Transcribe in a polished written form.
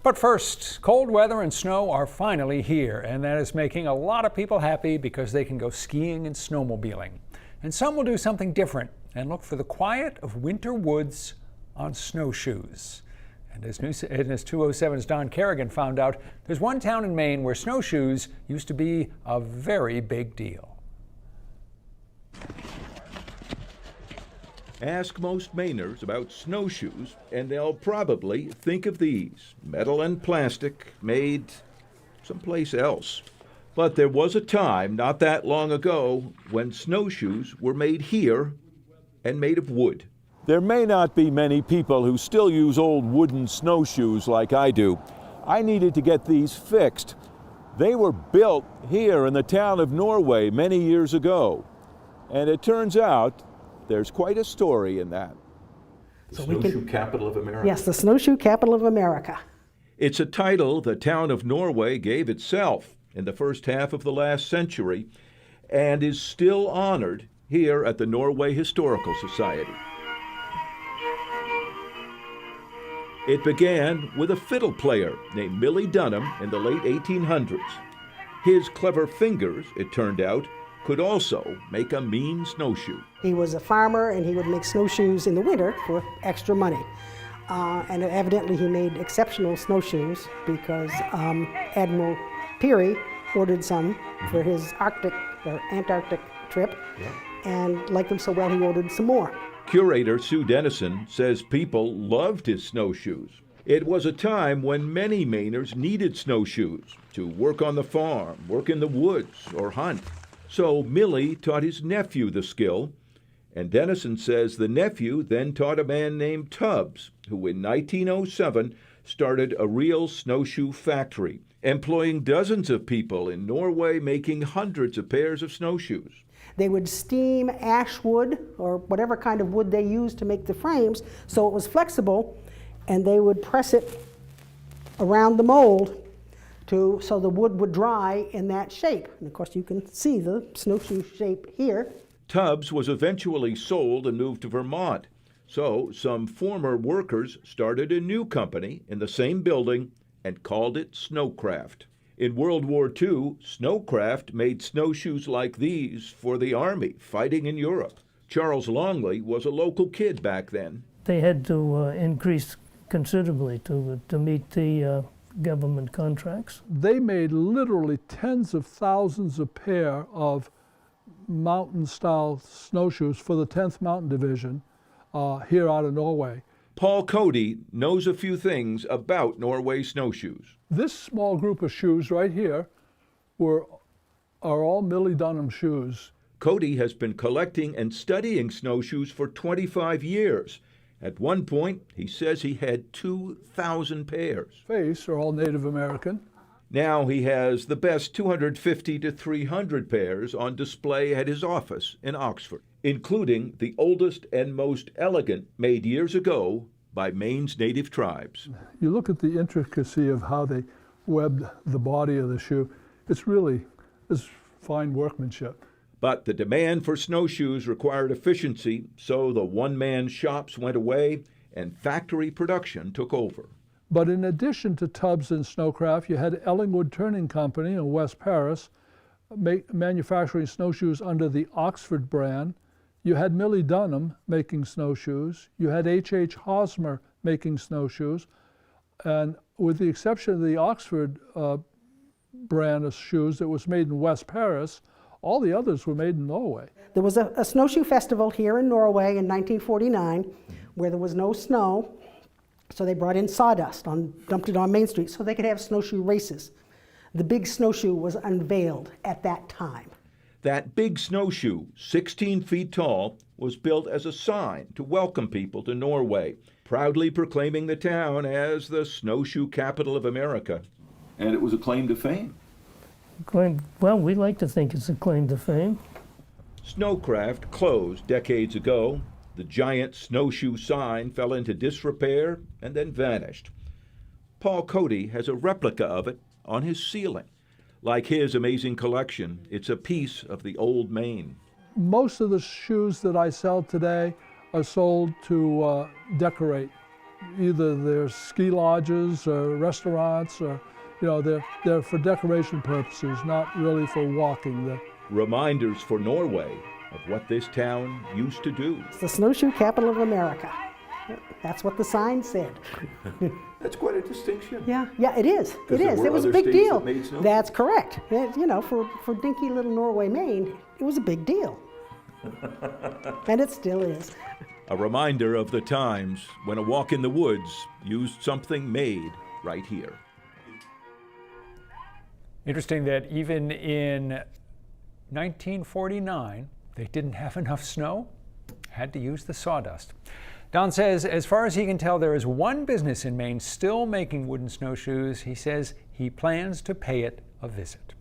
But first, cold weather and snow are finally here, and that is making a lot of people happy because they can go skiing and snowmobiling. And some will do something different and look for the quiet of winter woods on snowshoes. And as 207's Don Kerrigan found out, there's one town in Maine where snowshoes used to be a very big deal. Ask most Mainers about snowshoes, and they'll probably think of these, metal and plastic, made someplace else. But there was a time not that long ago when snowshoes were made here and made of wood. There may not be many people who still use old wooden snowshoes like I do. I needed to get these fixed. They were built here in the town of Norway many years ago. And it turns out there's quite a story in that. The Snowshoe Capital of America. Yes, the Snowshoe Capital of America. It's a title the town of Norway gave itself in the first half of the last century and is still honored here at the Norway Historical Society. It began with a fiddle player named Millie Dunham in the late 1800s. His clever fingers, it turned out, could also make a mean snowshoe. He was a farmer and he would make snowshoes in the winter for extra money. And evidently he made exceptional snowshoes because Admiral Peary ordered some for his Arctic or Antarctic trip and liked them so well he ordered some more. Curator Sue Dennison says people loved his snowshoes. It was a time when many Mainers needed snowshoes to work on the farm, work in the woods, or hunt. So Millie taught his nephew the skill, and Dennison says the nephew then taught a man named Tubbs, who in 1907 started a real snowshoe factory, employing dozens of people in Norway making hundreds of pairs of snowshoes. They would steam ash wood or whatever kind of wood they used to make the frames so it was flexible, and they would press it around the mold so the wood would dry in that shape. And of course you can see the snowshoe shape here. Tubbs was eventually sold and moved to Vermont. So some former workers started a new company in the same building and called it Snowcraft. In World War II, Snowcraft made snowshoes like these for the Army fighting in Europe. Charles Longley was a local kid back then. They had to increase considerably to meet the government contracts. They made literally tens of thousands of pair of mountain-style snowshoes for the 10th Mountain Division here out of Norway. Paul Cody knows a few things about Norway snowshoes. This small group of shoes right here are all Millie Dunham shoes. Cody has been collecting and studying snowshoes for 25 years. At one point, he says he had 2,000 pairs. Face are all Native American. Now he has the best 250 to 300 pairs on display at his office in Oxford, including the oldest and most elegant made years ago by Maine's native tribes. You look at the intricacy of how they webbed the body of the shoe. It's fine workmanship. But the demand for snowshoes required efficiency, so the one-man shops went away and factory production took over. But in addition to Tubbs and Snowcraft, you had Ellingwood Turning Company in West Paris manufacturing snowshoes under the Oxford brand. You had Millie Dunham making snowshoes. You had H.H. Hosmer making snowshoes. And with the exception of the Oxford brand of shoes that was made in West Paris, all the others were made in Norway. There was a snowshoe festival here in Norway in 1949 where there was no snow, so they brought in sawdust, dumped it on Main Street so they could have snowshoe races. The big snowshoe was unveiled at that time. That big snowshoe, 16 feet tall, was built as a sign to welcome people to Norway, proudly proclaiming the town as the Snowshoe Capital of America. And it was a claim to fame. Well, we like to think it's a claim to fame. Snowcraft closed decades ago. The giant snowshoe sign fell into disrepair and then vanished. Paul Cody has a replica of it on his ceiling. Like his amazing collection, it's a piece of the old Maine. Most of the shoes that I sell today are sold to decorate either they're ski lodges or restaurants, or they're for decoration purposes, not really for walking. Reminders for Norway of what this town used to do. It's the Snowshoe Capital of America. That's what the sign said. That's quite a distinction. Yeah, it is. It is. It was a big deal. That's correct. For dinky little Norway, Maine, it was a big deal. And it still is. A reminder of the times when a walk in the woods used something made right here. Interesting that even in 1949, they didn't have enough snow, had to use the sawdust. Don says, as far as he can tell, there is one business in Maine still making wooden snowshoes. He says he plans to pay it a visit.